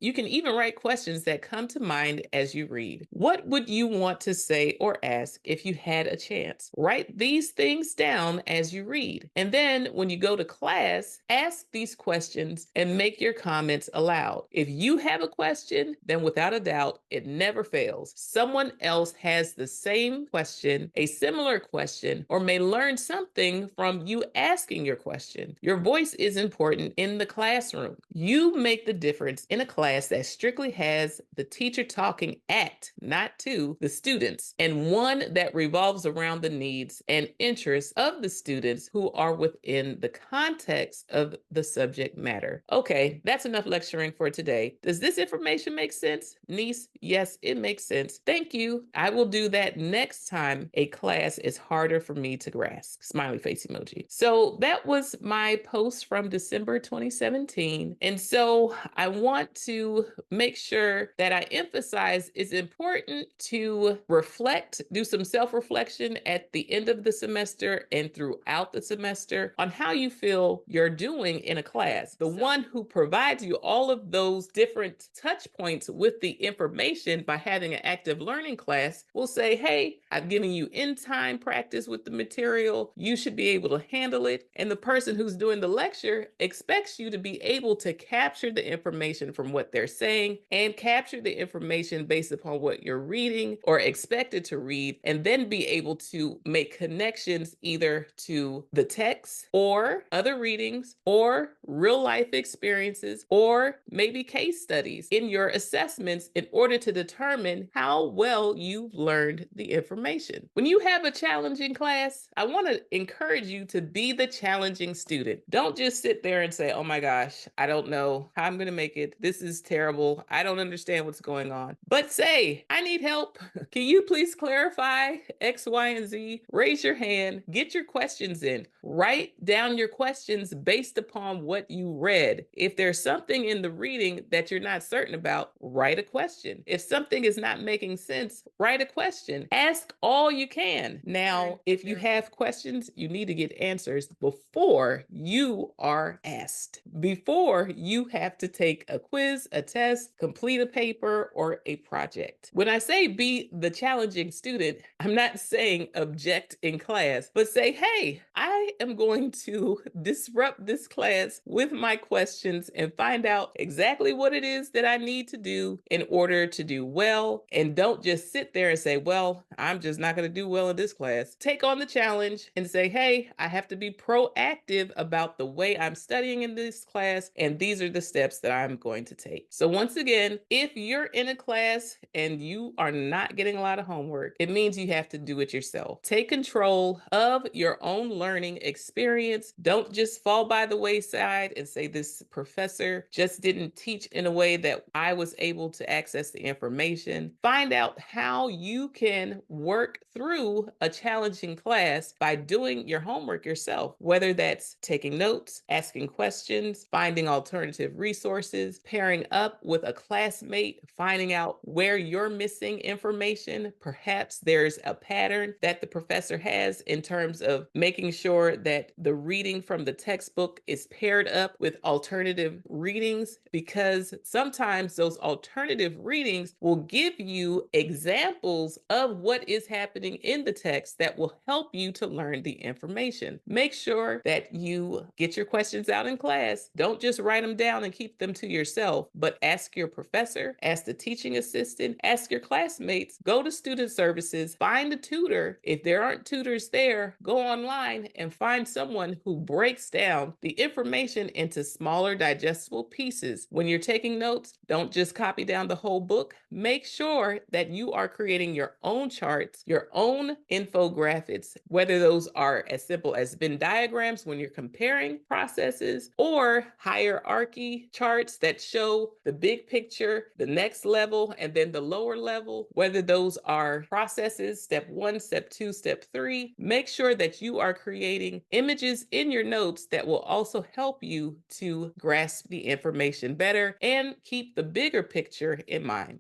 You can even write questions that come to mind as you read. What would you want to say or ask if you had a chance? Write these things down as you read. And then when you go to class, ask these questions and make your comments aloud. If you have a question, then without a doubt, it never fails. Someone else has the same question, a similar question, or may learn something from you asking your question. Your voice is important in the classroom. You make the difference in a class that strictly has the teacher talking at, not to, the students, and one that revolves around the needs and interests of the students who are within the context of the subject matter. Okay, that's enough lecturing for today. Does this information make sense, niece? Yes, it makes sense. Thank you. I will do that next time a class is harder for me to grasp. Smiley face emoji. So that was my post from December 2017. And so I want to make sure that I emphasize it's important to reflect, do some self-reflection at the end of the semester and throughout the semester on how you feel you're doing in a class. The one who provides you all of those different touch points with the information by having an active learning class will say, hey, I've given you in-time practice with the material. You should be able to handle it. And the person who's doing the lecture expects you to be able to capture the information from what they're saying and capture the information based upon what you're reading or expected to read, and then be able to make connections either to the text or other readings or real life experiences or maybe case studies in your assessments in order to determine how well you've learned the information. When you have a challenging class, I want to encourage you to be the challenging student. Don't just sit there and say, oh my gosh, I don't know how I'm going to make it. This is terrible. I don't understand what's going on. But say, I need help. Can you please clarify X, Y, and Z? Raise your hand. Get your questions in. Write down your questions based upon what you read. If there's something in the reading that you're not certain about, write a question. If something is not making sense, write a question. Ask all you can. Now, if you have questions, you need to get answers before you are asked, before you have to take a quiz, a test, complete a paper, or a project. When I say be the challenging student, I'm not saying object in class, but say, hey, I am going to disrupt this class with my questions and find out exactly what it is that I need to do in order to do well. And don't just sit there and say, well, I'm just not going to do well in this class. Take on the challenge and say, hey, I have to be proactive about the way I'm studying in this class, and these are the steps that I'm going to take. So once again, if you're in a class and you are not getting a lot of homework, it means you have to do it yourself. Take control of your own learning experience. Don't just fall by the wayside and say, this professor just didn't teach in a way that I was able to access the information. Find out how you can work through a challenging class by doing your homework yourself, whether that's taking notes, asking questions, finding alternative resources, pairing up with a classmate, finding out where you're missing information. Perhaps there's a pattern that the professor has in terms of making sure that the reading from the textbook is paired up with alternative readings, because sometimes those alternative readings will give you examples of what is happening in the text that will help you to learn the information. Make sure that you get your questions out in class. Don't just write them down and keep them to yourself, but ask your professor, ask the teaching assistant, ask your classmates, go to student services, find a tutor. If there aren't tutors there, go online and find someone who breaks down the information into smaller digestible pieces. When you're taking notes, don't just copy down the whole book. Make sure that you are creating your own charts, your own infographics, whether those are as simple as Venn diagrams when you're comparing processes, or hierarchy charts that show the big picture, the next level, and then the lower level, whether those are processes, step 1, step 2, step 3. Make sure that you are creating images in your notes that will also help you to grasp the information better and keep the bigger picture in mind.